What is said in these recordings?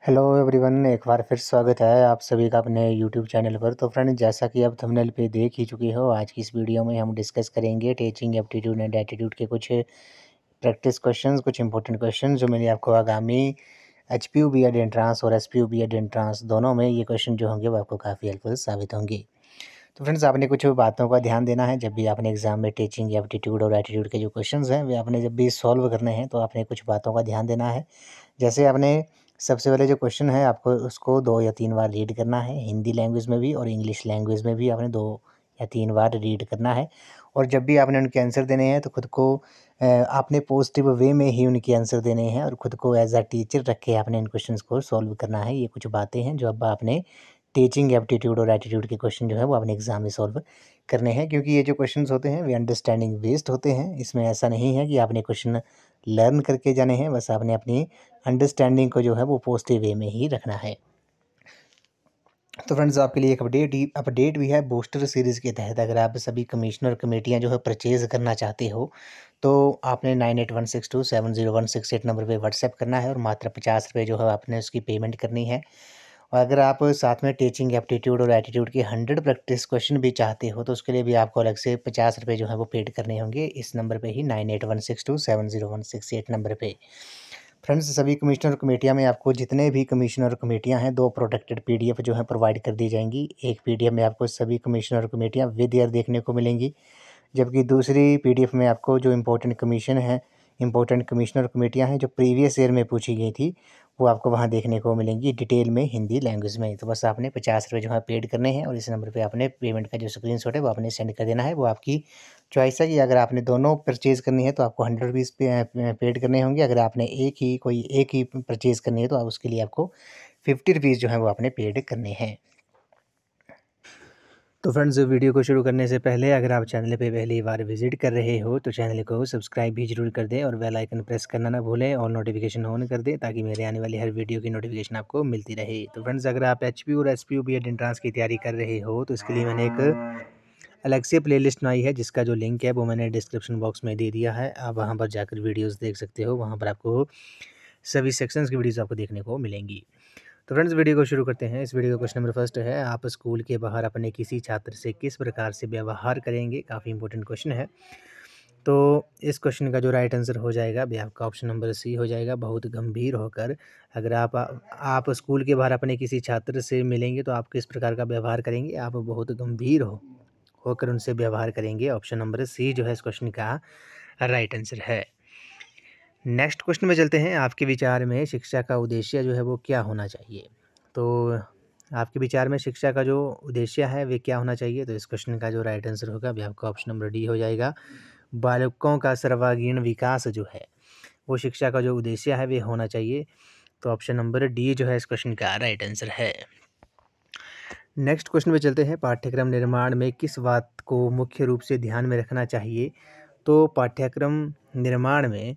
Hello everyone, एक बार फिर स्वागत है आप सभी का अपने यूट्यूब चैनल पर। तो फ्रेंड, जैसा कि आप थंबनेल पे देख ही चुके हो, आज की इस वीडियो में हम डिस्कस करेंगे टीचिंग एप्टीट्यूड एंड एटीट्यूड के कुछ प्रैक्टिस क्वेश्चंस, कुछ इंपॉर्टेंट क्वेश्चन जो मैंने आपको आगामी एचपीयू बीएड एंट्रांस और एसपीयू बीएड एंट्रांस दोनों में ये क्वेश्चन जो होंगे वो आपको काफ़ी हेल्पफुल साबित होंगे। तो फ्रेंड्स, आपने कुछ बातों का ध्यान देना है जब भी आपने एग्जाम में टीचिंग एप्टीट्यूड और एटीट्यूड के जो क्वेश्चंस हैं वे आपने जब भी सॉल्व करने हैं तो आपने कुछ बातों का ध्यान देना है। जैसे आपने सबसे पहले जो क्वेश्चन है आपको उसको 2 या 3 बार रीड करना है, हिंदी लैंग्वेज में भी और इंग्लिश लैंग्वेज में भी आपने 2 या 3 बार रीड करना है। और जब भी आपने उनके आंसर देने हैं तो खुद को आपने पॉजिटिव वे में ही उनके आंसर देने हैं और खुद को एज़ अ टीचर रख के आपने इन क्वेश्चंस को सॉल्व करना है। ये कुछ बातें हैं जो अब आपने टीचिंग एप्टीट्यूड और एटीट्यूड के क्वेश्चन जो है वो आपने एग्ज़ाम में सॉल्व करने हैं, क्योंकि ये जो क्वेश्चंस होते हैं वे अंडरस्टैंडिंग बेस्ड होते हैं। इसमें ऐसा नहीं है कि आपने क्वेश्चन लर्न करके जाने हैं, बस आपने अपनी अंडरस्टैंडिंग को जो है वो पॉजिटिव वे में ही रखना है। तो फ्रेंड्स, आपके लिए एक अपडेट भी है बूस्टर सीरीज़ के तहत। अगर आप सभी कमिश्नर कमेटियाँ जो है परचेज़ करना चाहते हो तो आपने 9816270168 नंबर पे व्हाट्सएप करना है और मात्र 50 रुपये जो है आपने उसकी पेमेंट करनी है। और अगर आप साथ में टीचिंग एप्टीट्यूड और एटीट्यूड के 100 प्रैक्टिस क्वेश्चन भी चाहते हो तो उसके लिए भी आपको अलग से 50 रुपये जो है वो पेड करने होंगे इस नंबर पे ही 9816270168 नंबर पे। फ्रेंड्स, सभी कमिश्नर कमेटियां में आपको जितने भी कमिश्नर कमेटियां हैं 2 प्रोटेक्टेड पीडीएफ जो है प्रोवाइड कर दी जाएंगी। एक पीडीएफ में आपको सभी कमिश्नर कमेटियां विद ईयर देखने को मिलेंगी, जबकि दूसरी पीडीएफ में आपको जो इम्पोर्टेंट कमिश्नर कमेटियां हैं जो प्रीवियस ईयर में पूछी गई थी वो आपको वहां देखने को मिलेंगी डिटेल में हिंदी लैंग्वेज में। तो बस आपने 50 रुपये जो है पेड करने हैं और इस नंबर पे आपने पेमेंट का जो स्क्रीनशॉट है वो आपने सेंड कर देना है। वो आपकी चॉइस है कि अगर आपने दोनों परचेज़ करनी है तो आपको 100 रुपीज़ पेड करने होंगे। अगर आपने एक ही परचेज़ करनी है तो आप उसके लिए आपको 50 रुपीज़ जो है वो आपने पेड करने हैं। तो फ्रेंड्स, वीडियो को शुरू करने से पहले अगर आप चैनल पे पहली बार विजिट कर रहे हो तो चैनल को सब्सक्राइब भी जरूर कर दें और बेल आइकन प्रेस करना ना भूलें और नोटिफिकेशन ऑन कर दें ताकि मेरे आने वाली हर वीडियो की नोटिफिकेशन आपको मिलती रहे। तो फ्रेंड्स, अगर आप एचपीयू और एसपीयू बीएड एंट्रांस की तैयारी कर रहे हो तो इसके लिए मैंने एक अलग से प्लेलिस्ट बनाई है जिसका जो लिंक है वो मैंने डिस्क्रिप्शन बॉक्स में दे दिया है। आप वहाँ पर जाकर वीडियोज़ देख सकते हो, वहाँ पर आपको सभी सेक्शंस की वीडियोज़ आपको देखने को मिलेंगी। तो फ्रेंड्स, वीडियो को शुरू करते हैं। इस वीडियो का क्वेश्चन नंबर फर्स्ट है, आप स्कूल के बाहर अपने किसी छात्र से किस प्रकार से व्यवहार करेंगे। काफ़ी इंपॉर्टेंट क्वेश्चन है। तो इस क्वेश्चन का जो राइट आंसर हो जाएगा भी आपका ऑप्शन नंबर सी हो जाएगा, बहुत गंभीर होकर। अगर आप स्कूल के बाहर अपने किसी छात्र से मिलेंगे तो आप किस प्रकार का व्यवहार करेंगे, आप बहुत गंभीर होकर उनसे व्यवहार करेंगे। ऑप्शन नंबर सी जो है इस क्वेश्चन का राइट आंसर है। नेक्स्ट क्वेश्चन में चलते हैं, आपके विचार में शिक्षा का उद्देश्य जो है वो क्या होना चाहिए। तो आपके विचार में शिक्षा का जो उद्देश्य है वे क्या होना चाहिए। तो इस क्वेश्चन का जो राइट आंसर होगा भी आपका ऑप्शन नंबर डी हो जाएगा, बालकों का सर्वांगीण विकास जो है वो शिक्षा का जो उद्देश्य है वे होना चाहिए। तो ऑप्शन नंबर डी जो है इस क्वेश्चन का राइट आंसर है। नेक्स्ट क्वेश्चन में चलते हैं, पाठ्यक्रम निर्माण में किस बात को मुख्य रूप से ध्यान में रखना चाहिए। तो पाठ्यक्रम निर्माण में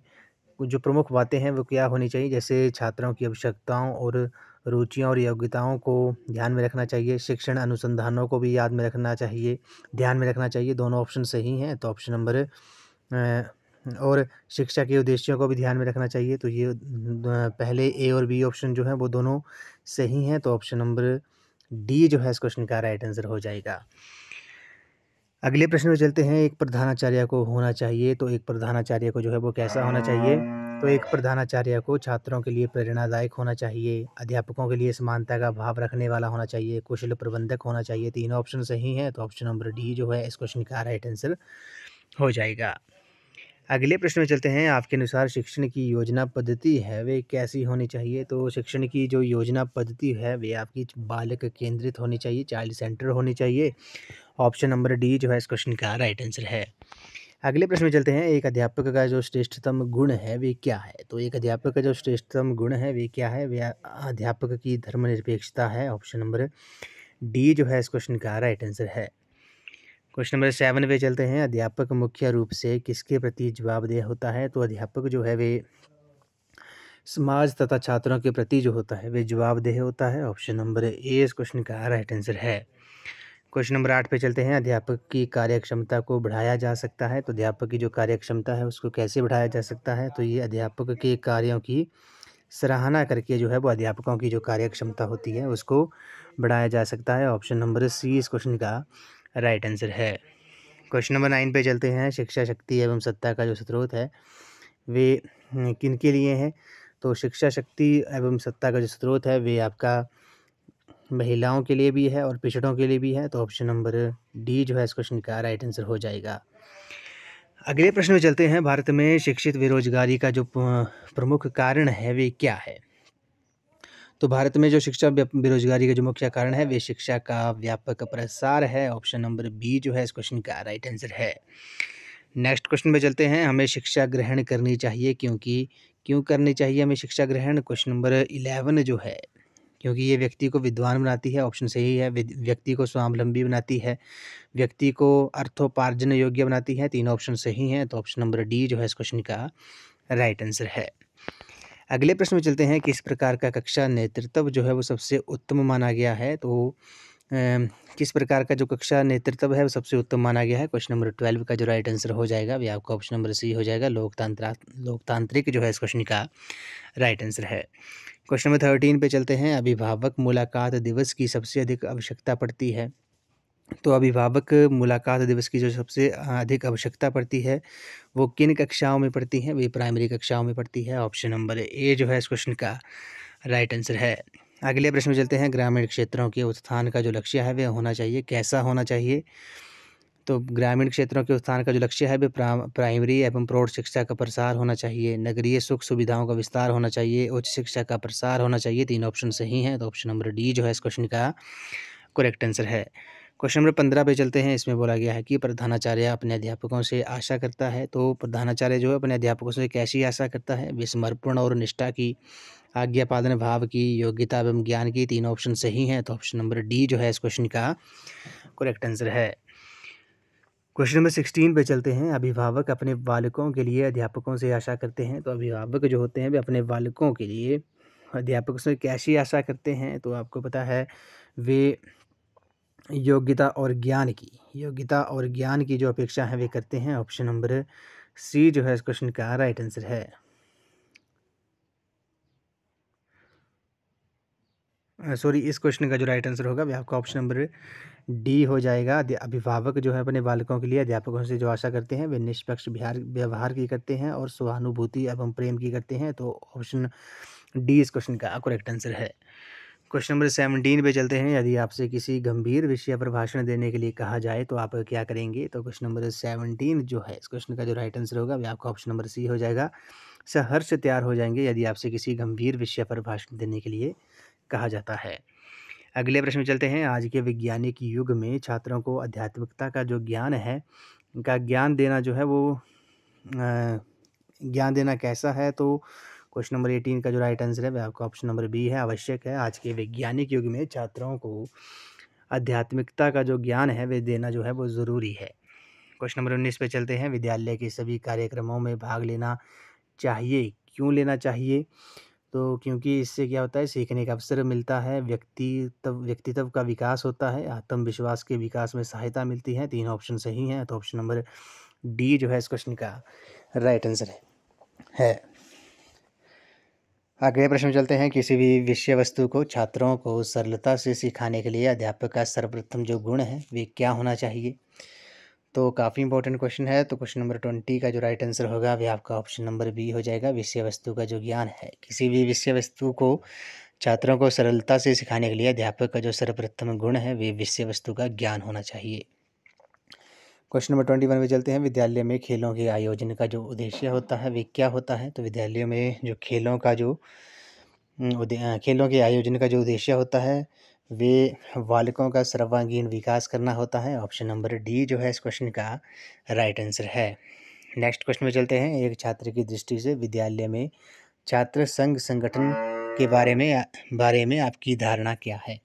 जो प्रमुख बातें हैं वो क्या होनी चाहिए, जैसे छात्रों की आवश्यकताओं और रुचियों और योग्यताओं को ध्यान में रखना चाहिए, शिक्षण अनुसंधानों को भी याद में रखना चाहिए, ध्यान में रखना चाहिए। दोनों ऑप्शन सही हैं। तो ऑप्शन नंबर और शिक्षा के उद्देश्यों को भी ध्यान में रखना चाहिए। तो ये पहले ए और बी ऑप्शन जो है वो दोनों सही हैं। तो ऑप्शन नंबर डी जो है इस क्वेश्चन का राइट आंसर हो जाएगा। अगले प्रश्न में चलते हैं, एक प्रधानाचार्य को होना चाहिए। तो एक प्रधानाचार्य को जो है वो कैसा होना चाहिए। तो एक प्रधानाचार्य को छात्रों के लिए प्रेरणादायक होना चाहिए, अध्यापकों के लिए समानता का भाव रखने वाला होना चाहिए, कुशल प्रबंधक होना चाहिए। तीनों ऑप्शन सही हैं। तो ऑप्शन नंबर डी जो है इस क्वेश्चन का राइट आंसर हो जाएगा। अगले प्रश्न में चलते हैं, आपके अनुसार शिक्षण की योजना पद्धति है वे कैसी होनी चाहिए। तो शिक्षण की जो योजना पद्धति है वे आपकी बालक केंद्रित होनी चाहिए, चाइल्ड सेंटर होनी चाहिए। ऑप्शन नंबर डी जो है इस क्वेश्चन का राइट आंसर है। अगले प्रश्न में चलते हैं, एक अध्यापक का जो श्रेष्ठतम गुण है वे क्या है। तो एक अध्यापक का जो श्रेष्ठतम गुण है वे क्या है, वे अध्यापक की धर्मनिरपेक्षता है। ऑप्शन नंबर डी जो है इस क्वेश्चन का राइट आंसर है। क्वेश्चन नंबर 7 पे चलते हैं, अध्यापक मुख्य रूप से किसके प्रति जवाबदेह होता है। तो अध्यापक जो है वे समाज तथा छात्रों के प्रति जो होता है वे जवाबदेह होता है। ऑप्शन नंबर ए इस क्वेश्चन का राइट आंसर है। क्वेश्चन नंबर 8 पे चलते हैं, अध्यापक की कार्यक्षमता को बढ़ाया जा सकता है। तो अध्यापक की जो कार्यक्षमता है उसको कैसे बढ़ाया जा सकता है। तो ये अध्यापक के कार्यों की सराहना करके जो है वो अध्यापकों की जो कार्यक्षमता होती है उसको बढ़ाया जा सकता है। ऑप्शन नंबर सी इस क्वेश्चन का राइट आंसर है। क्वेश्चन नंबर 9 पे चलते हैं। शिक्षा शक्ति एवं सत्ता का जो स्रोत है वे किन के लिए है? तो शिक्षा शक्ति एवं सत्ता का जो स्रोत है वे आपका महिलाओं के लिए भी है और पिछड़ों के लिए भी है। तो ऑप्शन नंबर डी जो है इस क्वेश्चन का राइट आंसर हो जाएगा। अगले प्रश्न में चलते हैं। भारत में शिक्षित बेरोजगारी का जो प्रमुख कारण है वे क्या है? तो भारत में जो शिक्षा बेरोजगारी का जो मुख्य कारण है वे शिक्षा का व्यापक प्रसार है। ऑप्शन नंबर बी जो है इस क्वेश्चन का राइट आंसर है। नेक्स्ट क्वेश्चन पे चलते हैं। हमें शिक्षा ग्रहण करनी चाहिए क्यों करनी चाहिए हमें शिक्षा ग्रहण? क्वेश्चन नंबर 11 जो है, क्योंकि ये व्यक्ति को विद्वान बनाती है। ऑप्शन सही है। व्यक्ति को स्वावलंबी बनाती है, व्यक्ति को अर्थोपार्जन योग्य बनाती है। तीन ऑप्शन सही हैं। तो ऑप्शन नंबर डी जो है इस क्वेश्चन का राइट आंसर है। अगले प्रश्न में चलते हैं। किस प्रकार का कक्षा नेतृत्व जो है वो सबसे उत्तम माना गया है? तो किस प्रकार का जो कक्षा नेतृत्व है वो सबसे उत्तम माना गया है? क्वेश्चन नंबर 12 का जो राइट आंसर हो जाएगा वे आपका ऑप्शन नंबर सी हो जाएगा। लोकतांत्रिक जो है इस क्वेश्चन का राइट आंसर है। क्वेश्चन नंबर 13 पे चलते हैं। अभिभावक मुलाकात दिवस की सबसे अधिक आवश्यकता पड़ती है। तो अभिभावक मुलाकात दिवस की जो सबसे अधिक आवश्यकता पड़ती है वो किन कक्षाओं में पड़ती है? वे प्राइमरी कक्षाओं में पड़ती है। ऑप्शन नंबर ए जो है इस क्वेश्चन का राइट आंसर है। अगले प्रश्न में चलते हैं। ग्रामीण क्षेत्रों के उत्थान का जो लक्ष्य है वह होना चाहिए, कैसा होना चाहिए? तो ग्रामीण क्षेत्रों के उत्थान का जो लक्ष्य है वह प्राइमरी एवं प्रौढ़ शिक्षा का प्रसार होना चाहिए, नगरीय सुख सुविधाओं का विस्तार होना चाहिए, उच्च शिक्षा का प्रसार होना चाहिए। तीन ऑप्शन सही हैं। तो ऑप्शन नंबर डी जो है इस क्वेश्चन का करेक्ट आंसर है। क्वेश्चन नंबर 15 पे चलते हैं। इसमें बोला गया है कि प्रधानाचार्य अपने अध्यापकों से आशा करता है। तो प्रधानाचार्य जो है अपने अध्यापकों से कैसी आशा करता है? वे समर्पण और निष्ठा की, आज्ञा पालन भाव की, योग्यता एवं ज्ञान की। तीन ऑप्शन सही हैं। तो ऑप्शन नंबर डी जो है इस क्वेश्चन का करेक्ट आंसर है। क्वेश्चन नंबर 16 पे चलते हैं। अभिभावक अपने बालकों के लिए अध्यापकों से आशा करते हैं। तो अभिभावक जो होते हैं वे अपने बालकों के लिए अध्यापकों से कैसी आशा करते हैं? तो आपको पता है वे योग्यता और ज्ञान की जो अपेक्षा है वे करते हैं। ऑप्शन नंबर सी जो है इस क्वेश्चन का राइट आंसर है। सॉरी, इस क्वेश्चन का जो राइट आंसर होगा वह आपका ऑप्शन नंबर डी हो जाएगा। अभिभावक जो है अपने बालकों के लिए अध्यापकों से जो आशा करते हैं वे निष्पक्ष व्यवहार की करते हैं और सहानुभूति एवं प्रेम की करते हैं। तो ऑप्शन डी इस क्वेश्चन का करेक्ट आंसर है। क्वेश्चन नंबर 17 पे चलते हैं। यदि आपसे किसी गंभीर विषय पर भाषण देने के लिए कहा जाए तो आप क्या करेंगे? तो क्वेश्चन नंबर 17 जो है इस क्वेश्चन का जो राइट आंसर होगा वह आपका ऑप्शन नंबर सी हो जाएगा। सहर्ष तैयार हो जाएंगे यदि आपसे किसी गंभीर विषय पर भाषण देने के लिए कहा जाता है। अगले प्रश्न में चलते हैं। आज के वैज्ञानिक युग में छात्रों को आध्यात्मिकता का जो ज्ञान है का ज्ञान देना जो है वो ज्ञान देना कैसा है? तो क्वेश्चन नंबर 18 का जो राइट आंसर है वह आपका ऑप्शन नंबर बी है। आवश्यक है। आज के वैज्ञानिक युग में छात्रों को आध्यात्मिकता का जो ज्ञान है वह देना जो है वो ज़रूरी है। क्वेश्चन नंबर 19 पे चलते हैं। विद्यालय के सभी कार्यक्रमों में भाग लेना चाहिए, क्यों लेना चाहिए? तो क्योंकि इससे क्या होता है, सीखने का अवसर मिलता है, व्यक्तित्व का विकास होता है, आत्मविश्वास के विकास में सहायता मिलती है। तीन ऑप्शन सही हैं। तो ऑप्शन नंबर डी जो है इस क्वेश्चन का राइट आंसर है। अगले प्रश्न में चलते हैं। किसी भी विषय वस्तु को छात्रों को सरलता से सिखाने के लिए अध्यापक का सर्वप्रथम जो गुण है वे क्या होना चाहिए? तो काफ़ी इंपॉर्टेंट क्वेश्चन है। तो क्वेश्चन नंबर 20 का जो राइट आंसर होगा वह आपका ऑप्शन नंबर बी हो जाएगा। विषय वस्तु का जो ज्ञान है, किसी भी विषय वस्तु को छात्रों को सरलता से सिखाने के लिए अध्यापक का जो सर्वप्रथम गुण है वे विषय वस्तु का ज्ञान होना चाहिए। क्वेश्चन नंबर 21 में चलते हैं। विद्यालय में खेलों के आयोजन का जो उद्देश्य होता है वे क्या होता है? तो विद्यालयों में जो खेलों के आयोजन का जो उद्देश्य होता है वे बालकों का सर्वांगीण विकास करना होता है। ऑप्शन नंबर डी जो है इस क्वेश्चन का राइट आंसर है। नेक्स्ट क्वेश्चन में चलते हैं। एक छात्र की दृष्टि से विद्यालय में छात्र संघ संगठन के बारे में आपकी धारणा क्या है?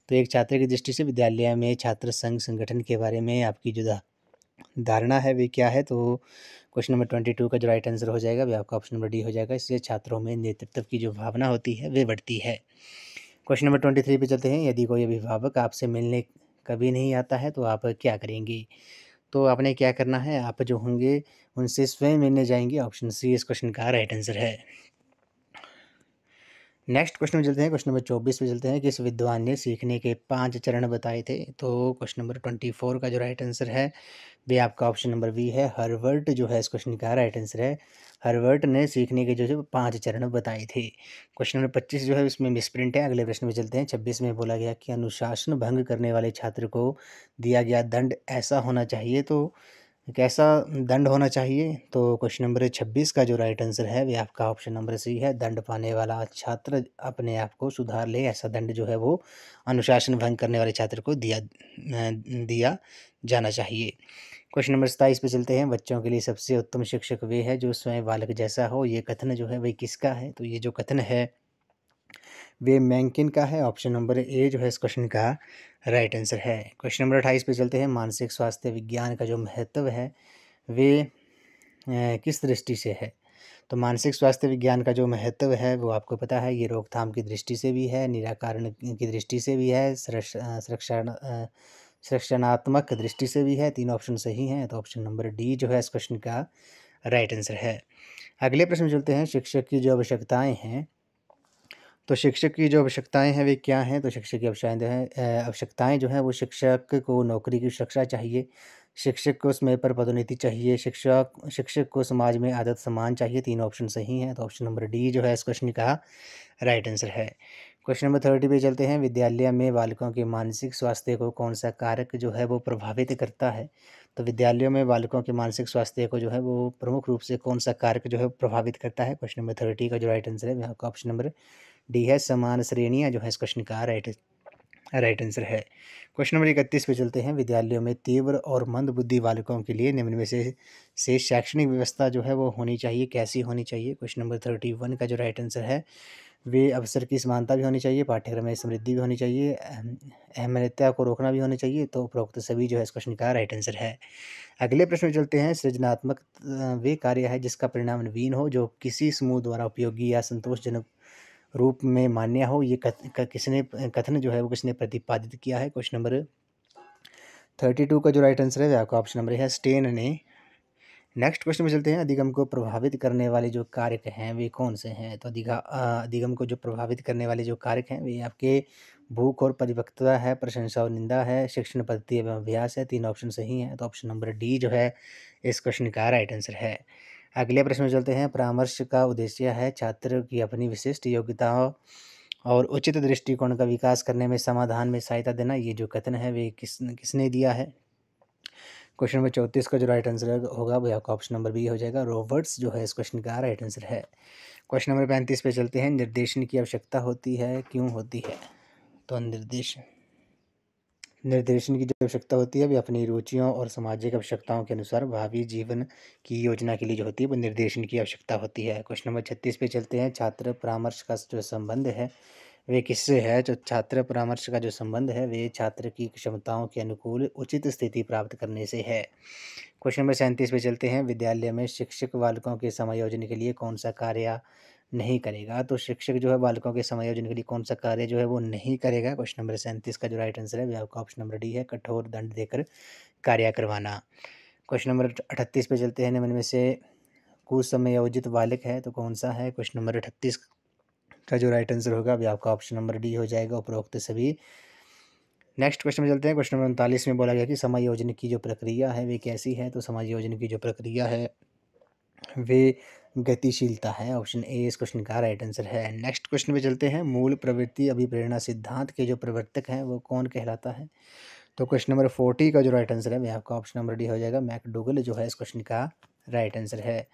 तो एक छात्र की दृष्टि से विद्यालय में छात्र संघ संगठन के बारे में आपकी जो धारणा है वे क्या है? तो क्वेश्चन नंबर 22 का जो राइट आंसर हो जाएगा वह आपका ऑप्शन नंबर डी हो जाएगा। इससे छात्रों में नेतृत्व की जो भावना होती है वे बढ़ती है। क्वेश्चन नंबर 23 पे चलते हैं। यदि कोई अभिभावक आपसे मिलने कभी नहीं आता है तो आप क्या करेंगे? तो आपने क्या करना है, आप जो होंगे उनसे स्वयं मिलने जाएंगे। ऑप्शन सी इस क्वेश्चन का राइट आंसर है। नेक्स्ट क्वेश्चन में चलते हैं, क्वेश्चन नंबर 24 पे चलते हैं। किस विद्वान ने सीखने के 5 चरण बताए थे? तो क्वेश्चन नंबर 24 का जो राइट आंसर है वे आपका ऑप्शन नंबर बी है, हर्बर्ट जो है इस क्वेश्चन का राइट आंसर है। हर्बर्ट ने सीखने के जो है 5 चरण बताए थे। क्वेश्चन नंबर 25 जो है उसमें मिसप्रिंट है। अगले प्रश्न में चलते हैं। 26 में बोला गया कि अनुशासन भंग करने वाले छात्र को दिया गया दंड ऐसा होना चाहिए, तो कैसा दंड होना चाहिए? तो क्वेश्चन नंबर 26 का जो राइट आंसर है वे आपका ऑप्शन नंबर सी है, दंड पाने वाला छात्र अपने आप को सुधार ले, ऐसा दंड जो है वो अनुशासन भंग करने वाले छात्र को दिया जाना चाहिए। क्वेश्चन नंबर 27 पे चलते हैं। बच्चों के लिए सबसे उत्तम शिक्षक वे है जो स्वयं बालक जैसा हो, ये कथन जो है वही किसका है? तो ये जो कथन है वे मैंकिन का है। ऑप्शन नंबर ए जो है इस क्वेश्चन का राइट आंसर है। क्वेश्चन नंबर 28 पे चलते हैं। मानसिक स्वास्थ्य विज्ञान का जो महत्व है वे किस दृष्टि से है? तो मानसिक स्वास्थ्य विज्ञान का जो महत्व है वो आपको पता है, ये रोकथाम की दृष्टि से भी है, निराकरण की दृष्टि से भी है, संरक्षणात्मक दृष्टि से भी है। 3 ऑप्शन सही हैं, तो ऑप्शन नंबर डी जो है इस क्वेश्चन का राइट आंसर है। अगले प्रश्न में चलते हैं। शिक्षक की जो आवश्यकताएं हैं, तो शिक्षक की जो आवश्यकताएं हैं वे क्या हैं? तो शिक्षक की आवश्यकताएं जो हैं वो शिक्षक को नौकरी की सुरक्षा चाहिए, शिक्षक को समय पर पदोन्नति चाहिए, शिक्षक को समाज में आदर सम्मान चाहिए। 3 ऑप्शन सही हैं, तो ऑप्शन नंबर डी जो है इस क्वेश्चन का राइट आंसर है। क्वेश्चन नंबर 30 पे चलते हैं। विद्यालय में बालकों के मानसिक स्वास्थ्य को कौन सा कारक जो है वो प्रभावित करता है? तो विद्यालयों में बालकों के मानसिक स्वास्थ्य को जो है वो प्रमुख रूप से कौन सा कारक जो है प्रभावित करता है? क्वेश्चन नंबर 30 का जो राइट आंसर है यहाँ का ऑप्शन नंबर डी है, समान श्रेणियाँ जो है इस क्वेश्चन का राइट आंसर है। क्वेश्चन नंबर 31 पे चलते हैं। विद्यालयों में तीव्र और मंद बुद्धि बालकों के लिए निम्न में से शैक्षणिक व्यवस्था जो है वो होनी चाहिए, कैसी होनी चाहिए? क्वेश्चन नंबर 31 का जो राइट आंसर है वे अवसर की समानता भी होनी चाहिए, पाठ्यक्रम में समृद्धि भी होनी चाहिए, अहमियता को रोकना भी होनी चाहिए। तो उपरोक्त सभी जो है इस क्वेश्चन का राइट आंसर है। अगले प्रश्न में चलते हैं। सृजनात्मक वे कार्य है जिसका परिणाम नवीन हो, जो किसी समूह द्वारा उपयोगी या संतोषजनक रूप में मान्य हो, ये किसने कथन जो है वो किसने प्रतिपादित किया है? क्वेश्चन नंबर 32 का जो राइट आंसर है आपका ऑप्शन नंबर है, स्टेन ने। नेक्स्ट क्वेश्चन में चलते हैं। अधिगम को प्रभावित करने वाले जो कारक हैं वे कौन से हैं? तो अधिगम को जो प्रभावित करने वाले जो कारक हैं वे आपके भूख और परिपक्वता है, प्रशंसा और निंदा है, शिक्षण पद्धति एवं अभ्यास है। 3 ऑप्शन सही हैं, तो ऑप्शन नंबर डी जो है इस क्वेश्चन का राइट आंसर है। अगले प्रश्न में चलते हैं। परामर्श का उद्देश्य है छात्र की अपनी विशिष्ट योग्यताओं और उचित दृष्टिकोण का विकास करने में समाधान में सहायता देना। ये जो कथन है वे किसने दिया है? क्वेश्चन नंबर 34 का जो राइट आंसर होगा वो आपका ऑप्शन नंबर बी हो जाएगा, रॉबर्ट्स जो है इस क्वेश्चन का राइट आंसर है। क्वेश्चन नंबर 35 पे चलते हैं। निर्देशन की आवश्यकता होती है, क्यों होती है? तो निर्देशन की जो आवश्यकता होती है वे अपनी रुचियों और सामाजिक आवश्यकताओं के अनुसार भावी जीवन की योजना के लिए जो होती है वो निर्देशन की आवश्यकता होती है। क्वेश्चन नंबर 36 पे चलते हैं। छात्र परामर्श का जो संबंध है वे किससे है? जो छात्र परामर्श का जो संबंध है वे छात्र की क्षमताओं के अनुकूल उचित स्थिति प्राप्त करने से है। क्वेश्चन नंबर 37 पे चलते हैं। विद्यालय में शिक्षक बालकों के समायोजन के लिए कौन सा कार्य नहीं करेगा? तो शिक्षक जो है बालकों के समायोजन के लिए कौन सा कार्य जो है वो नहीं करेगा? क्वेश्चन नंबर 37 का जो राइट आंसर है वो आपका ऑप्शन नंबर डी है, कठोर दंड देकर कार्य करवाना। क्वेश्चन नंबर 38 पे चलते हैं। निम्न में से कुसमयोजित बालक है तो कौन सा है? क्वेश्चन नंबर 38 का जो राइट आंसर होगा वो आपका ऑप्शन नंबर डी हो जाएगा, उपरोक्त सभी। नेक्स्ट क्वेश्चन में चलते हैं। क्वेश्चन नंबर 39 में बोला गया कि समायोजन की जो प्रक्रिया है वे कैसी है? तो समायोजन की जो प्रक्रिया है वे गतिशीलता है। ऑप्शन ए इस क्वेश्चन का राइट आंसर है। नेक्स्ट क्वेश्चन पे चलते हैं। मूल प्रवृत्ति अभिप्रेरणा सिद्धांत के जो प्रवर्तक हैं वो कौन कहलाता है? तो क्वेश्चन नंबर 40 का जो राइट आंसर है वह आपका ऑप्शन नंबर डी हो जाएगा, मैकडूगल जो है इस क्वेश्चन का राइट आंसर है।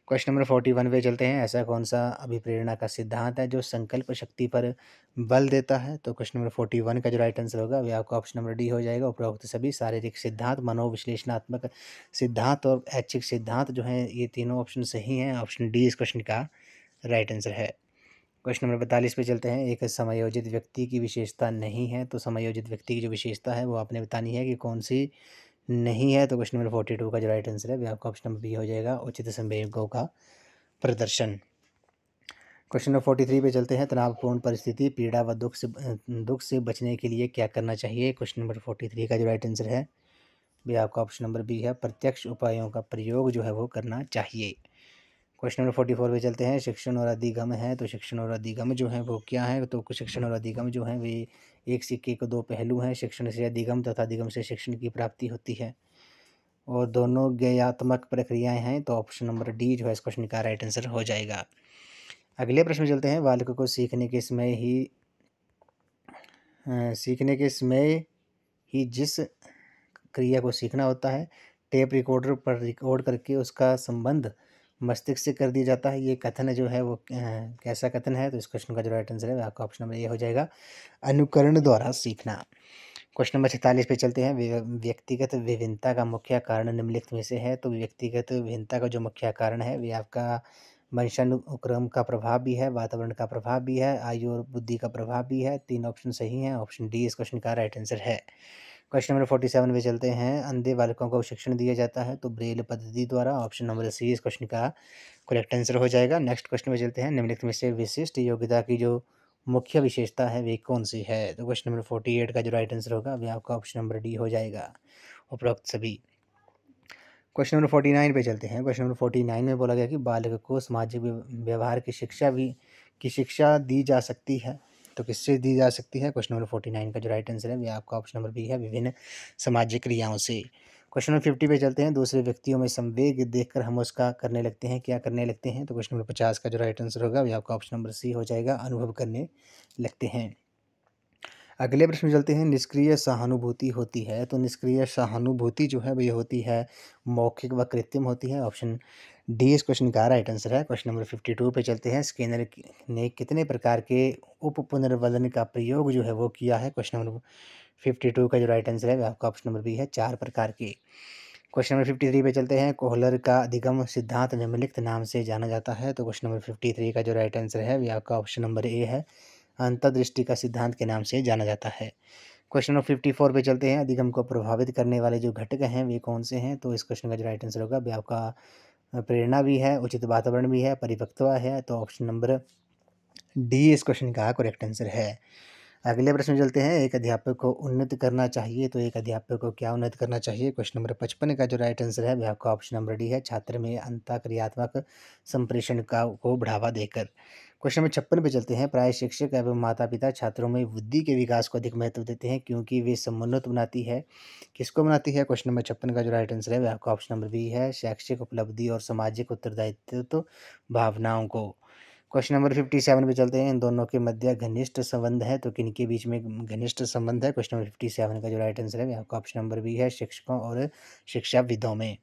क्वेश्चन नंबर 41 पे चलते हैं। ऐसा कौन सा अभिप्रेरणा का सिद्धांत है जो संकल्प शक्ति पर बल देता है? तो क्वेश्चन नंबर 41 का जो राइट आंसर होगा वह आपका ऑप्शन नंबर डी हो जाएगा, उपरोक्त सभी। शारीरिक सिद्धांत, मनोविश्लेषणात्मक सिद्धांत और ऐच्छिक सिद्धांत जो हैं ये तीनों ऑप्शन सही हैं। ऑप्शन डी इस क्वेश्चन का राइट आंसर है। क्वेश्चन नंबर 42 पे चलते हैं। एक समायोजित व्यक्ति की विशेषता नहीं है, तो समायोजित व्यक्ति की जो विशेषता है वो आपने बतानी है कि कौन सी नहीं है। तो क्वेश्चन नंबर 42 का जो राइट आंसर है वह आपका ऑप्शन नंबर बी हो जाएगा, उचित संवेगों का प्रदर्शन। क्वेश्चन नंबर 43 पे चलते हैं। तनावपूर्ण परिस्थिति, पीड़ा व दुख से बचने के लिए क्या करना चाहिए? क्वेश्चन नंबर 43 का जो राइट आंसर है वह आपका ऑप्शन नंबर बी है, प्रत्यक्ष उपायों का प्रयोग जो है वो करना चाहिए। क्वेश्चन नंबर 44 पे चलते हैं। शिक्षण और अधिगम है, तो शिक्षण और अधिगम जो है वो क्या है? तो शिक्षण और अधिगम जो है वे एक सिक्के के दो पहलू हैं। शिक्षण से अधिगम तथा अधिगम से शिक्षण की प्राप्ति होती है और दोनों ज्ञेयात्मक प्रक्रियाएं हैं। तो ऑप्शन नंबर डी जो है इस क्वेश्चन का राइट आंसर हो जाएगा। अगले प्रश्न में चलते हैं। बालक को सीखने के समय ही जिस क्रिया को सीखना होता है, टेप रिकॉर्डर पर रिकॉर्ड करके उसका संबंध मस्तिष्क से कर दिया जाता है। ये कथन जो है वो कैसा कथन है? तो इस क्वेश्चन का जो राइट आंसर है आपका ऑप्शन नंबर ए हो जाएगा, अनुकरण द्वारा सीखना। क्वेश्चन नंबर 46 पे चलते हैं। व्यक्तिगत विभिन्नता का मुख्य कारण निम्नलिखित में से है। तो व्यक्तिगत विभिन्नता का जो मुख्य कारण है वे आपका वंशानुक्रम का प्रभाव भी है, वातावरण का प्रभाव भी है, आयु और बुद्धि का प्रभाव भी है। 3 ऑप्शन सही हैं। ऑप्शन डी इस क्वेश्चन का राइट आंसर है। क्वेश्चन नंबर 47 पे चलते हैं। अंधे बालकों को शिक्षण दिया जाता है तो ब्रेल पद्धति द्वारा। ऑप्शन नंबर सी इस क्वेश्चन का करेक्ट आंसर हो जाएगा। नेक्स्ट क्वेश्चन में चलते हैं। निम्नलिखित में से विशिष्ट योग्यता की जो मुख्य विशेषता है वे कौन सी है? तो क्वेश्चन नंबर 48 का जो राइट आंसर होगा वे आपका ऑप्शन नंबर डी हो जाएगा, उपरोक्त सभी। क्वेश्चन नंबर 49 पे चलते हैं। क्वेश्चन नंबर 49 में बोला गया कि बालक को सामाजिक व्यवहार की शिक्षा दी जा सकती है, तो किससे दी जा सकती है? क्वेश्चन नंबर 49 का जो राइट आंसर है वे आपका ऑप्शन नंबर बी है, विभिन्न सामाजिक क्रियाओं से। क्वेश्चन नंबर 50 पे चलते हैं। दूसरे व्यक्तियों में संवेग देखकर हम उसका करने लगते हैं, क्या करने लगते हैं? तो क्वेश्चन नंबर 50 का जो राइट आंसर होगा वे आपका ऑप्शन नंबर सी हो जाएगा, अनुभव करने लगते हैं। अगले प्रश्न में चलते हैं। निष्क्रिय सहानुभूति होती है, तो निष्क्रिय सहानुभूति जो है वो ये होती है मौखिक व कृत्रिम होती है। ऑप्शन डी इस क्वेश्चन का राइट आंसर है। क्वेश्चन नंबर 52 पे चलते हैं। स्किनर ने कितने प्रकार के उप पुनर्वलन का प्रयोग जो है वो किया है? क्वेश्चन नंबर 52 का जो राइट आंसर है आपका ऑप्शन नंबर बी है, 4 प्रकार के। क्वेश्चन नंबर 53 पे चलते हैं। कोहलर का अधिगम सिद्धांत निम्नलिखित नाम से जाना जाता है। तो क्वेश्चन नंबर 53 का जो राइट आंसर है वे आपका ऑप्शन नंबर ए है, अंतर्दृष्टि का सिद्धांत के नाम से जाना जाता है। क्वेश्चन नंबर 54 पे चलते हैं। अधिगम को प्रभावित करने वाले जो घटक हैं वे कौन से हैं? तो इस क्वेश्चन का जो राइट आंसर होगा वे आपका प्रेरणा भी है, उचित वातावरण भी है, परिपक्वता है। तो ऑप्शन नंबर डी इस क्वेश्चन का करेक्ट आंसर है। अगले प्रश्न में चलते हैं। एक अध्यापक को उन्नत करना चाहिए, तो एक अध्यापक को क्या उन्नत करना चाहिए? क्वेश्चन नंबर 55 का जो राइट आंसर है वह आपका ऑप्शन नंबर डी है, छात्र में अंतःक्रियात्मक संप्रेषण को बढ़ावा देकर। क्वेश्चन नंबर 56 पे चलते हैं। प्राय शिक्षक एवं माता पिता छात्रों में बुद्धि के विकास को अधिक महत्व देते हैं क्योंकि वे समुन्नत बनाती है। किसको बनाती है? क्वेश्चन नंबर 56 का जो राइट आंसर है वह आपका ऑप्शन नंबर बी है, शैक्षिक उपलब्धि और सामाजिक उत्तरदायित्व भावनाओं को। क्वेश्चन नंबर 57 पे चलते हैं। इन दोनों के मध्य घनिष्ठ संबंध है, तो किनके बीच में घनिष्ठ संबंध है? क्वेश्चन नंबर 57 का जो राइट आंसर है आपका ऑप्शन नंबर बी है, शिक्षकों और शिक्षाविदों में।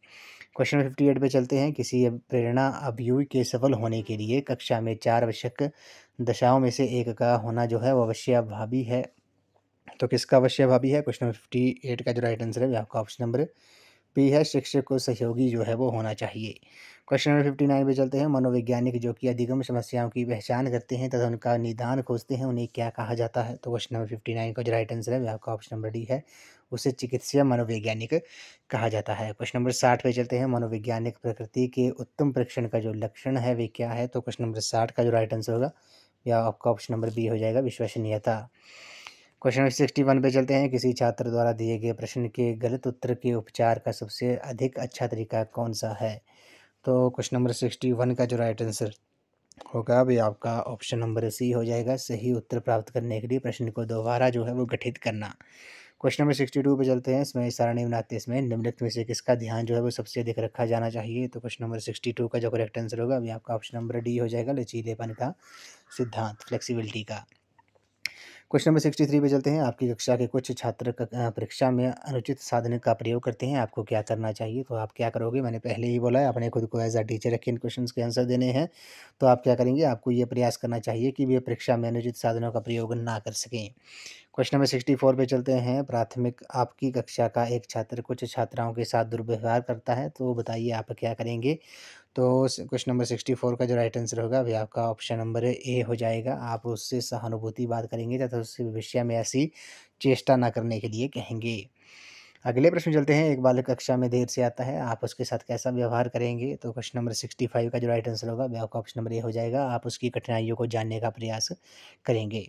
क्वेश्चन नंबर 58 पे चलते हैं। किसी प्रेरणा अभियान के सफल होने के लिए कक्षा में 4 आवश्यक दशाओं में से एक का होना जो है वो अवश्यभावी है, तो किसका अवश्यभावी है? क्वेश्चन नंबर 58 का जो राइट आंसर है आपका ऑप्शन नंबर पी है, शिक्षक को सहयोगी जो है वो होना चाहिए। क्वेश्चन नंबर 59 पे चलते हैं। मनोवैज्ञानिक जो कि अधिगम समस्याओं की पहचान करते हैं तथा उनका निदान खोजते हैं, उन्हें क्या कहा जाता है? तो क्वेश्चन नंबर 59 का जो राइट आंसर है वह आपका ऑप्शन नंबर डी है, उसे चिकित्सीय मनोवैज्ञानिक कहा जाता है। क्वेश्चन नंबर 60 पे चलते हैं। मनोवैज्ञानिक प्रकृति के उत्तम परीक्षण का जो लक्षण है वे क्या है? तो क्वेश्चन नंबर 60 का जो राइट आंसर होगा या आपका ऑप्शन नंबर बी हो जाएगा, विश्वसनीयता। क्वेश्चन नंबर 61 पे चलते हैं। किसी छात्र द्वारा दिए गए प्रश्न के गलत उत्तर के उपचार का सबसे अधिक अच्छा तरीका कौन सा है? तो क्वेश्चन नंबर 61 का जो राइट आंसर होगा वे आपका ऑप्शन नंबर सी हो जाएगा, सही उत्तर प्राप्त करने के लिए प्रश्न को दोबारा जो है वो गठित करना। क्वेश्चन नंबर 62 पे चलते हैं। इसमें सारणी बनाते इसमें निम्नलिखित में से किसका ध्यान जो है वो सबसे अधिक रखा जाना चाहिए? तो क्वेश्चन नंबर 62 का जो करेक्ट आंसर होगा वे आपका ऑप्शन नंबर डी हो जाएगा, लचीलेपन का सिद्धांत, फ्लेक्सिबिलिटी का। क्वेश्चन नंबर 63 पे चलते हैं। आपकी कक्षा के कुछ छात्र परीक्षा में अनुचित साधन का प्रयोग करते हैं, आपको क्या करना चाहिए? तो आप क्या करोगे? मैंने पहले ही बोला है, अपने खुद को एज अ टीचर रखिए, इन क्वेश्चंस के आंसर देने हैं। तो आप क्या करेंगे? आपको ये प्रयास करना चाहिए कि वे परीक्षा में अनुचित साधनों का प्रयोग ना कर सकें। क्वेश्चन नंबर 64 पे चलते हैं। प्राथमिक आपकी कक्षा का एक छात्र कुछ छात्राओं के साथ दुर्व्यवहार करता है, तो बताइए आप क्या करेंगे? तो क्वेश्चन नंबर 64 का जो राइट आंसर होगा वह आपका ऑप्शन नंबर ए हो जाएगा। आप उससे सहानुभूति बात करेंगे तथा उससे भविष्य में ऐसी चेष्टा ना करने के लिए कहेंगे। अगले प्रश्न चलते हैं। एक बालक कक्षा में देर से आता है, आप उसके साथ कैसा व्यवहार करेंगे? तो क्वेश्चन नंबर 65 का जो राइट आंसर होगा वह आपका ऑप्शन नंबर ए हो जाएगा, आप उसकी कठिनाइयों को जानने का प्रयास करेंगे।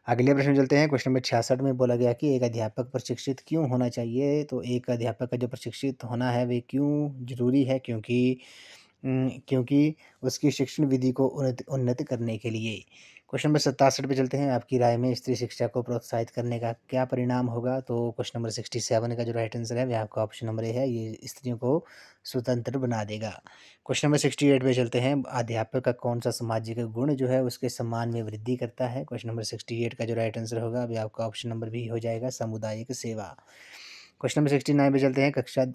अगले प्रश्न में चलते हैं। क्वेश्चन नंबर 66 में बोला गया कि एक अध्यापक प्रशिक्षित क्यों होना चाहिए? तो एक अध्यापक का जो प्रशिक्षित होना है वे क्यों ज़रूरी है? क्योंकि क्योंकि उसकी शिक्षण विधि को उन्नत करने के लिए। क्वेश्चन नंबर 67 पे चलते हैं। आपकी राय में स्त्री शिक्षा को प्रोत्साहित करने का क्या परिणाम होगा? तो क्वेश्चन नंबर 67 का जो राइट आंसर है वह आपका ऑप्शन नंबर ए है, ये स्त्रियों को स्वतंत्र बना देगा। क्वेश्चन नंबर 68 पे चलते हैं। अध्यापक का कौन सा सामाजिक गुण जो है उसके सम्मान में वृद्धि करता है? क्वेश्चन नंबर 68 का जो राइट आंसर होगा वह आपका ऑप्शन नंबर बी हो जाएगा, सामुदायिक सेवा। क्वेश्चन नंबर 69 पे चलते हैं। कक्षा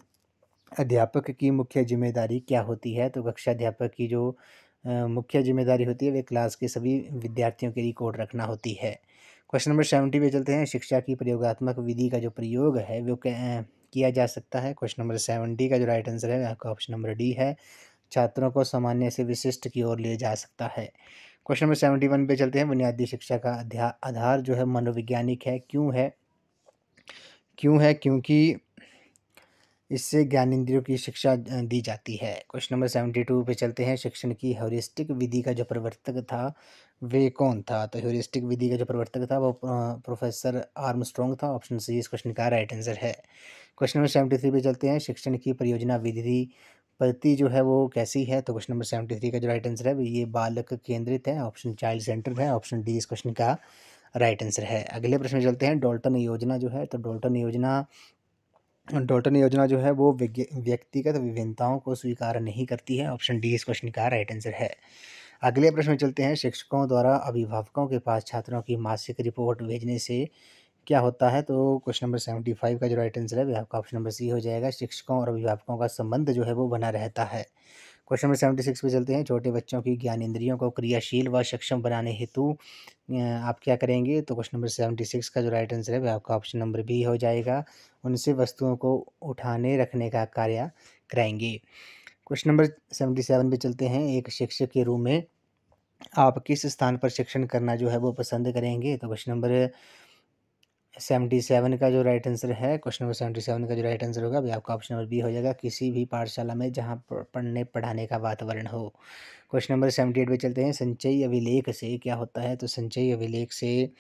अध्यापक की मुख्य जिम्मेदारी क्या होती है? तो कक्षा अध्यापक की जो मुख्य जिम्मेदारी होती है वे क्लास के सभी विद्यार्थियों के रिकॉर्ड रखना होती है। क्वेश्चन नंबर 70 पे चलते हैं। शिक्षा की प्रयोगात्मक विधि का जो प्रयोग है वो किया जा सकता है? क्वेश्चन नंबर 70 का जो राइट आंसर है आपका ऑप्शन नंबर डी है, छात्रों को सामान्य से विशिष्ट की ओर ले जा सकता है। क्वेश्चन नंबर 71 पे चलते हैं। बुनियादी शिक्षा का आधार जो है मनोवैज्ञानिक है, क्यों है? क्योंकि इससे ज्ञानेंद्रियों की शिक्षा दी जाती है। क्वेश्चन नंबर 72 पे चलते हैं। शिक्षण की ह्यूरिस्टिक विधि का जो प्रवर्तक था वे कौन था? तो ह्यूरिस्टिक विधि का जो प्रवर्तक था वो प्रोफेसर आर्मस्ट्रॉन्ग था। ऑप्शन सी इस क्वेश्चन का राइट आंसर है। क्वेश्चन नंबर 73 पे चलते हैं। शिक्षण की परियोजना विधि पद्धति जो है वो कैसी है? तो क्वेश्चन नंबर 73 का जो राइट आंसर है वो ये बालक केंद्रित है। ऑप्शन चाइल्ड सेंटर्ड है। ऑप्शन डी इस क्वेश्चन का राइट आंसर है। अगले प्रश्न में चलते हैं। डॉल्टन योजना जो है, तो डॉल्टन योजना जो है वो व्यक्तिगत विभिन्नताओं को स्वीकार नहीं करती है। ऑप्शन डी इस क्वेश्चन का राइट आंसर है। अगले प्रश्न में चलते हैं। शिक्षकों द्वारा अभिभावकों के पास छात्रों की मासिक रिपोर्ट भेजने से क्या होता है? तो क्वेश्चन नंबर 75 का जो राइट आंसर है वह आपका ऑप्शन नंबर सी हो जाएगा, शिक्षकों और अभिभावकों का संबंध जो है वो बना रहता है। क्वेश्चन नंबर 76 पे चलते हैं। छोटे बच्चों की ज्ञानेंद्रियों को क्रियाशील व सक्षम बनाने हेतु आप क्या करेंगे? तो क्वेश्चन नंबर 76 का जो राइट आंसर है वह आपका ऑप्शन नंबर बी हो जाएगा, उनसे वस्तुओं को उठाने रखने का कार्य कराएंगे। क्वेश्चन नंबर 77 पे चलते हैं। एक शिक्षक के रूप में आप किस स्थान पर शिक्षण करना जो है वो पसंद करेंगे? तो क्वेश्चन नंबर 77 का जो राइट आंसर है, क्वेश्चन नंबर 77 का जो राइट आंसर होगा वह आपका ऑप्शन नंबर बी हो जाएगा, किसी भी पाठशाला में जहाँ पढ़ने पढ़ाने का वातावरण हो। क्वेश्चन नंबर 78 पे चलते हैं। संचयी अभिलेख से क्या होता है? तो संचयी अभिलेख से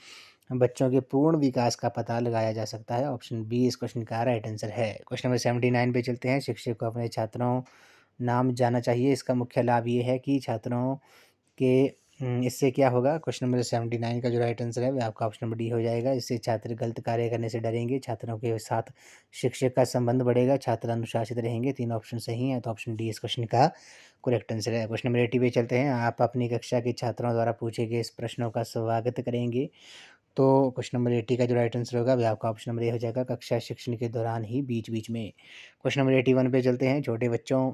बच्चों के पूर्ण विकास का पता लगाया जा सकता है। ऑप्शन बी इस क्वेश्चन का राइट आंसर है। क्वेश्चन नंबर 79 पे चलते हैं। शिक्षक को अपने छात्रों नाम जानना चाहिए, इसका मुख्य लाभ ये है कि छात्रों के इससे क्या होगा? क्वेश्चन नंबर 79 का जो राइट आंसर है वह आपका ऑप्शन नंबर डी हो जाएगा। इससे छात्र गलत कार्य करने से डरेंगे, छात्रों के साथ शिक्षक का संबंध बढ़ेगा, छात्र अनुशासित रहेंगे। तीन ऑप्शन सही हैं, तो ऑप्शन डी इस क्वेश्चन का करेक्ट आंसर है। क्वेश्चन नंबर 80 पे चलते हैं। आप अपनी कक्षा के छात्रों द्वारा पूछे गए इस प्रश्नों का स्वागत करेंगे। तो क्वेश्चन नंबर 80 का जो राइट आंसर होगा वह आपका ऑप्शन नंबर ए हो जाएगा, कक्षा शिक्षण के दौरान ही बीच बीच में। क्वेश्चन नंबर 81 पे चलते हैं। छोटे बच्चों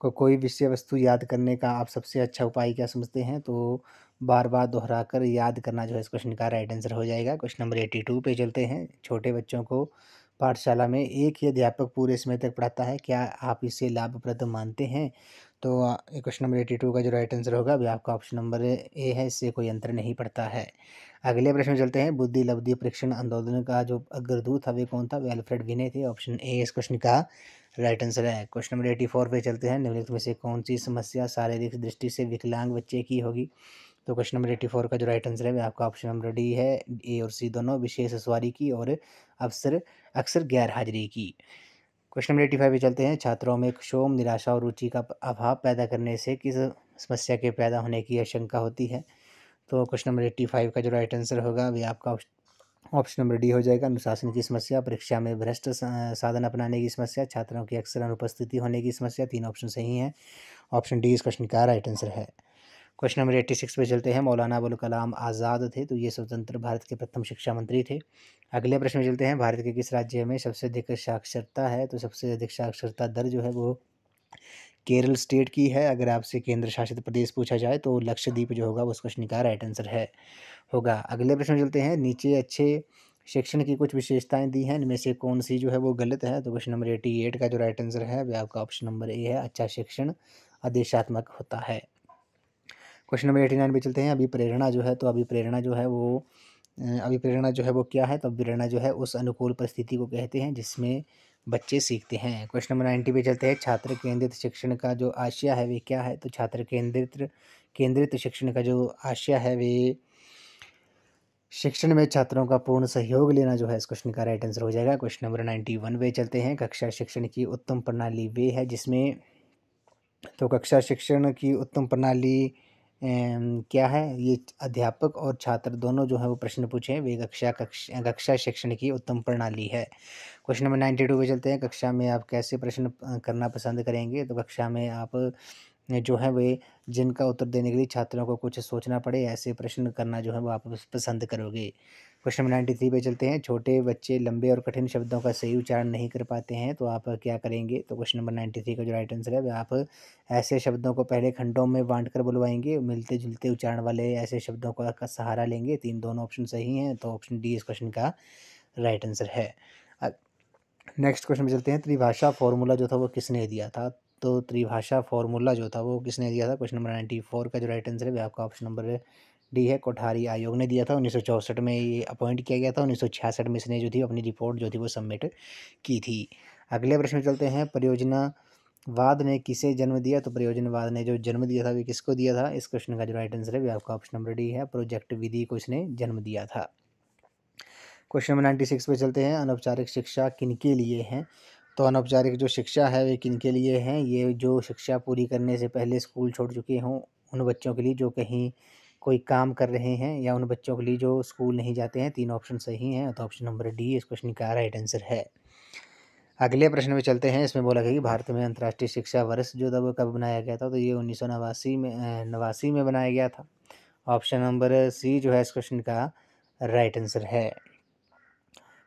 को कोई विषय वस्तु याद करने का आप सबसे अच्छा उपाय क्या समझते हैं? तो बार बार दोहराकर याद करना जो है इस क्वेश्चन का राइट आंसर हो जाएगा। क्वेश्चन नंबर 82 पे चलते हैं। छोटे बच्चों को पाठशाला में एक ही अध्यापक पूरे समय तक पढ़ाता है, क्या आप इसे लाभप्रद मानते हैं? तो क्वेश्चन नंबर 82 का जो राइट आंसर होगा वह आपका ऑप्शन नंबर ए है, इससे कोई अंतर नहीं पड़ता है। अगले प्रश्न में चलते हैं। बुद्धि लब्धि परीक्षण आंदोलन का जो अग्रदूत था वे कौन था? वे अल्फ्रेड विने थे। ऑप्शन ए इस क्वेश्चन का राइट आंसर है। क्वेश्चन नंबर 84 पे चलते हैं। निम्नलिखित में से कौन सी समस्या शारीरिक दृष्टि से विकलांग बच्चे की होगी? तो क्वेश्चन नंबर 84 का जो राइट आंसर है वह आपका ऑप्शन नंबर डी है, ए और सी दोनों, विशेष सवारी की और अक्सर गैर हाजिरी की। क्वेश्चन नंबर 85 पे चलते हैं। छात्रों में क्षोभ, निराशा और रुचि का अभाव पैदा करने से किस समस्या के पैदा होने की आशंका होती है? तो क्वेश्चन नंबर 85 का जो राइट आंसर होगा वह आपका ऑप्शन नंबर डी हो जाएगा, अनुशासन की समस्या, परीक्षा में भ्रष्ट साधन अपनाने की समस्या, छात्रों की अक्सर अनुपस्थिति होने की समस्या। तीन ऑप्शन सही हैं, ऑप्शन डी इस क्वेश्चन का राइट आंसर है। क्वेश्चन नंबर 86 पे चलते हैं। मौलाना अबुल कलाम आज़ाद थे, तो ये स्वतंत्र भारत के प्रथम शिक्षा मंत्री थे। अगले प्रश्न में चलते हैं। भारत के किस राज्य में सबसे अधिक साक्षरता है? तो सबसे अधिक साक्षरता दर जो है वो केरल स्टेट की है। अगर आपसे केंद्र शासित प्रदेश पूछा जाए तो लक्षद्वीप जो होगा वो उस क्वेश्चन का राइट आंसर है होगा। अगले प्रश्न में चलते हैं। नीचे अच्छे शिक्षण की कुछ विशेषताएं दी हैं, इनमें से कौन सी जो है वो गलत है? तो क्वेश्चन नंबर 88 का जो राइट आंसर है वह आपका ऑप्शन नंबर ए है, अच्छा शिक्षण आदेशात्मक होता है। क्वेश्चन नंबर 89 पे चलते हैं। अभिप्रेरणा जो है, तो अभिप्रेरणा जो है वो क्या है? तो अभिप्रेरणा जो है उस अनुकूल परिस्थिति को कहते हैं जिसमें बच्चे सीखते हैं। क्वेश्चन नंबर 90 पे चलते हैं। छात्र केंद्रित शिक्षण का जो आशय है वे क्या है? तो छात्र केंद्रित शिक्षण का जो आशय है वे शिक्षण में छात्रों का पूर्ण सहयोग लेना जो है इस क्वेश्चन का राइट आंसर हो जाएगा। क्वेश्चन नंबर 91 पे चलते हैं। कक्षा शिक्षण की उत्तम प्रणाली वे है जिसमें तो कक्षा शिक्षण की उत्तम प्रणाली क्या है? ये अध्यापक और छात्र दोनों जो है वो प्रश्न पूछे हैं, वे कक्षा शिक्षण की उत्तम प्रणाली है। क्वेश्चन नंबर 92 पे चलते हैं। कक्षा में आप कैसे प्रश्न करना पसंद करेंगे? तो कक्षा में आप जो है वे जिनका उत्तर देने के लिए छात्रों को कुछ सोचना पड़े, ऐसे प्रश्न करना जो है वो आप पसंद करोगे। क्वेश्चन नंबर 93 पे चलते हैं। छोटे बच्चे लंबे और कठिन शब्दों का सही उच्चारण नहीं कर पाते हैं, तो आप क्या करेंगे? तो क्वेश्चन नंबर 93 का जो राइट आंसर है, वह आप ऐसे शब्दों को पहले खंडों में बाँट कर बुलवाएँगे, मिलते-जुलते उच्चारण वाले ऐसे शब्दों का सहारा लेंगे। दोनों ऑप्शन सही हैं, तो ऑप्शन डी इस क्वेश्चन का राइट आंसर है। अ, नेक्स्ट क्वेश्चन में चलते हैं। त्रिभाषा फ़ॉर्मूला जो था वो किसने दिया था? तो त्रिभाषा फ़ॉर्मूला जो था वो किसने दिया था? क्वेश्चन नंबर 94 का जो राइट आंसर है वो आपका ऑप्शन नंबर डी है, कोठारी आयोग ने दिया था। 1964 में ये अपॉइंट किया गया था। 1966 में इसने जो थी अपनी रिपोर्ट जो थी वो सबमिट की थी। अगले प्रश्न में चलते हैं। परियोजनावाद ने किसे जन्म दिया? तो परियोजनावाद ने जो जन्म दिया था वो किसको दिया था? इस क्वेश्चन का जो राइट आंसर है वो आपका ऑप्शन नंबर डी है, प्रोजेक्ट विधि को इसने जन्म दिया था। क्वेश्चन नंबर 96 पे चलते हैं। अनौपचारिक शिक्षा किनके लिए है? तो अनौपचारिक जो शिक्षा है वे किनके लिए है? ये जो शिक्षा पूरी करने से पहले स्कूल छोड़ चुके हों, उन बच्चों के लिए जो कहीं कोई काम कर रहे हैं, या उन बच्चों के लिए जो स्कूल नहीं जाते हैं। तीन ऑप्शन सही हैं, तो ऑप्शन नंबर डी इस क्वेश्चन का राइट आंसर है। अगले प्रश्न में चलते हैं। इसमें बोला गया कि भारत में अंतर्राष्ट्रीय शिक्षा वर्ष जो था वो कब बनाया गया था? तो ये 1989 में बनाया गया था। ऑप्शन नंबर सी जो है इस क्वेश्चन का राइट आंसर है।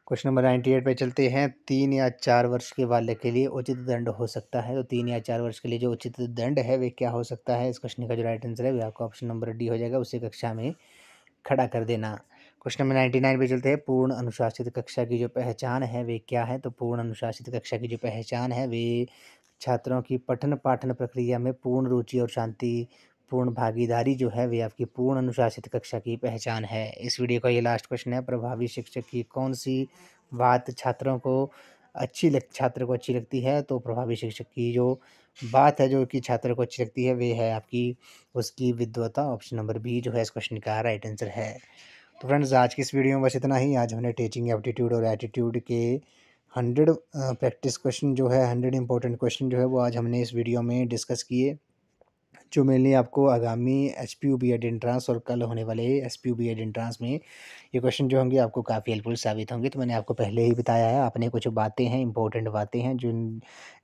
क्वेश्चन नंबर 98 पे चलते हैं। 3 या 4 वर्ष के बालक के लिए उचित दंड हो सकता है, तो 3 या 4 वर्ष के लिए जो उचित दंड है वे क्या हो सकता है? इस क्वेश्चन का जो राइट आंसर है वो आपका ऑप्शन नंबर डी हो जाएगा, उसे कक्षा में खड़ा कर देना। क्वेश्चन नंबर 99 पे चलते हैं। पूर्ण अनुशासित कक्षा की जो पहचान है वे क्या है? तो पूर्ण अनुशासित कक्षा की जो पहचान है वे छात्रों की पठन पाठन प्रक्रिया में पूर्ण रुचि और शांतिपूर्ण भागीदारी जो है वे आपकी पूर्ण अनुशासित कक्षा की पहचान है। इस वीडियो का ये लास्ट क्वेश्चन है। प्रभावी शिक्षक की कौन सी बात छात्र को अच्छी लगती है? तो प्रभावी शिक्षक की जो बात है जो कि छात्र को अच्छी लगती है वे है आपकी उसकी विद्वता। ऑप्शन नंबर बी जो है इस क्वेश्चन का राइट आंसर है। तो फ्रेंड्स आज की इस वीडियो में बस इतना ही। आज हमने टीचिंग एप्टीट्यूड और एटीट्यूड के 100 प्रैक्टिस क्वेश्चन जो है 100 इंपॉर्टेंट क्वेश्चन जो है वो आज हमने इस वीडियो में डिस्कस किए, जो मेनली आपको आगामी एचपीयू बीएड एंट्रांस और कल होने वाले एसपीयू बीएड एंट्रांस में ये क्वेश्चन जो होंगे आपको काफ़ी हेल्पफुल साबित होंगे। तो मैंने आपको पहले ही बताया है, आपने कुछ बातें हैं, इंपॉर्टेंट बातें हैं जो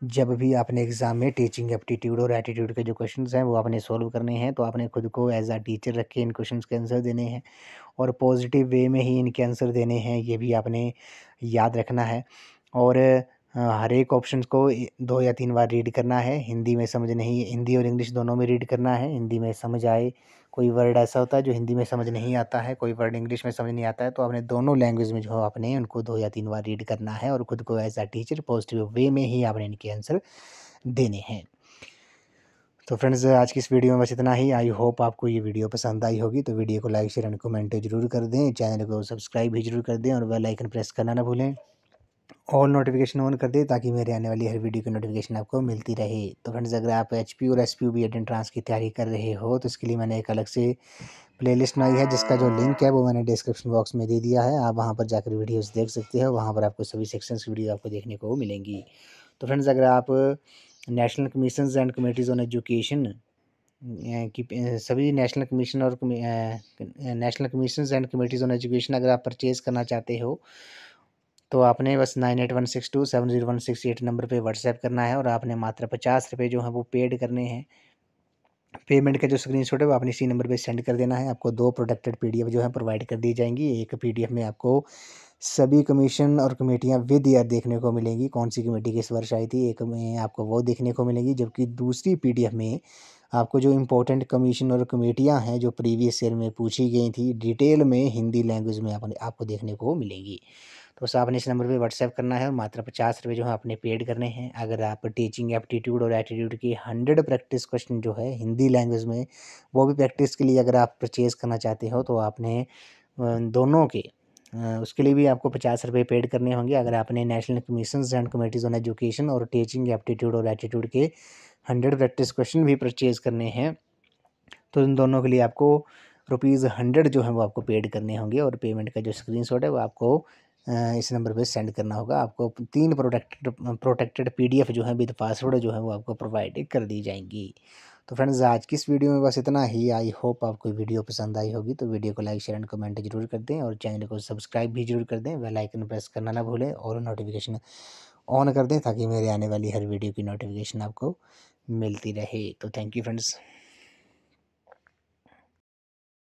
जब भी आपने एग्जाम में टीचिंग एप्टीट्यूड और एटीट्यूड के जो क्वेश्चंस हैं वो आपने सॉल्व करने हैं, तो आपने खुद को एज अ टीचर रख के इन क्वेश्चंस के आंसर देने हैं और पॉजिटिव वे में ही इनके आंसर देने हैं, ये भी आपने याद रखना है। और हर एक ऑप्शन को 2 या 3 बार रीड करना है। हिंदी और इंग्लिश दोनों में रीड करना है। हिंदी में समझ आए, कोई वर्ड ऐसा होता है जो हिंदी में समझ नहीं आता है, कोई वर्ड इंग्लिश में समझ नहीं आता है, तो आपने दोनों लैंग्वेज में जो आपने उनको 2 या 3 बार रीड करना है और खुद को as a teacher positive way में ही आपने इनके आंसर देने हैं। तो फ्रेंड्स आज की इस वीडियो में बस इतना ही। आई होप आपको ये वीडियो पसंद आई होगी, तो वीडियो को लाइक शेयर एंड कमेंट जरूर कर दें, चैनल को सब्सक्राइब भी जरूर कर दें और बेल आइकन प्रेस करना ना भूलें। ऑल नोटिफिकेशन ऑन कर दें ताकि मेरे आने वाली हर वीडियो की नोटिफिकेशन आपको मिलती रहे। तो फ्रेंड्स अगर आप एचपी और एसपीयू बीएड एंट्रांस की तैयारी कर रहे हो तो इसके लिए मैंने एक अलग से प्लेलिस्ट बनाई है, जिसका जो लिंक है वो मैंने डिस्क्रिप्शन बॉक्स में दे दिया है। आप वहां पर जाकर वीडियोस देख सकते हो, वहां पर आपको सभी सेक्शंस की वीडियो आपको देखने को मिलेंगी। तो फ्रेंड्स अगर आप national commissions and committees on education की सभी national commissions and committees on education अगर आप परचेज़ करना चाहते हो तो आपने बस 9816270168 नंबर पे व्हाट्सएप करना है और आपने मात्र 50 रुपये जो है वो पेड करने हैं। पेमेंट का जो स्क्रीनशॉट है वो आपने इसी नंबर पे सेंड कर देना है। आपको 2 प्रोडक्टेड पीडीएफ जो है प्रोवाइड कर दी जाएंगी। एक पीडीएफ में आपको सभी कमीशन और कमेटियाँ विद ईयर देखने को मिलेंगी, कौन सी कमेटी किस वर्ष आई थी, एक में आपको वो देखने को मिलेगी, जबकि दूसरी पीडीएफ में आपको जो इम्पोर्टेंट कमीशन और कमेटियाँ हैं जो प्रीवियस ईयर में पूछी गई थी डिटेल में हिंदी लैंग्वेज में आपको देखने को मिलेंगी। तो बस आपने इस नंबर पे व्हाट्सएप करना है और मात्र 50 रुपये जो है आपने पेड करने हैं। अगर आप टीचिंग एप्टीट्यूड और एटीट्यूड की 100 प्रैक्टिस क्वेश्चन जो है हिंदी लैंग्वेज में वो भी प्रैक्टिस के लिए अगर आप परचेज़ करना चाहते हो तो आपने दोनों के उसके लिए भी आपको 50 रुपये पेड करने होंगे। अगर आपने national commissions and committees on education और टीचिंग एप्टीट्यूड और एटीट्यूड के 100 प्रैक्टिस क्वेश्चन भी परचेज़ करने हैं तो इन दोनों के लिए आपको ₹100 जो है वो आपको पेड करने होंगे और पेमेंट का जो स्क्रीनशॉट है वो आपको इस नंबर पे सेंड करना होगा। आपको 3 प्रोटेक्टेड PDF जो है विद पासवर्ड जो है वो आपको प्रोवाइड कर दी जाएंगी। तो फ्रेंड्स आज की इस वीडियो में बस इतना ही। आई होप आपको वीडियो पसंद आई होगी। तो वीडियो को लाइक शेयर एंड कमेंट जरूर कर दें और चैनल को सब्सक्राइब भी जरूर कर दें। बेल आइकन प्रेस करना ना भूलें और नोटिफिकेशन ऑन कर दें ताकि मेरे आने वाली हर वीडियो की नोटिफिकेशन आपको मिलती रहे। तो थैंक यू फ्रेंड्स।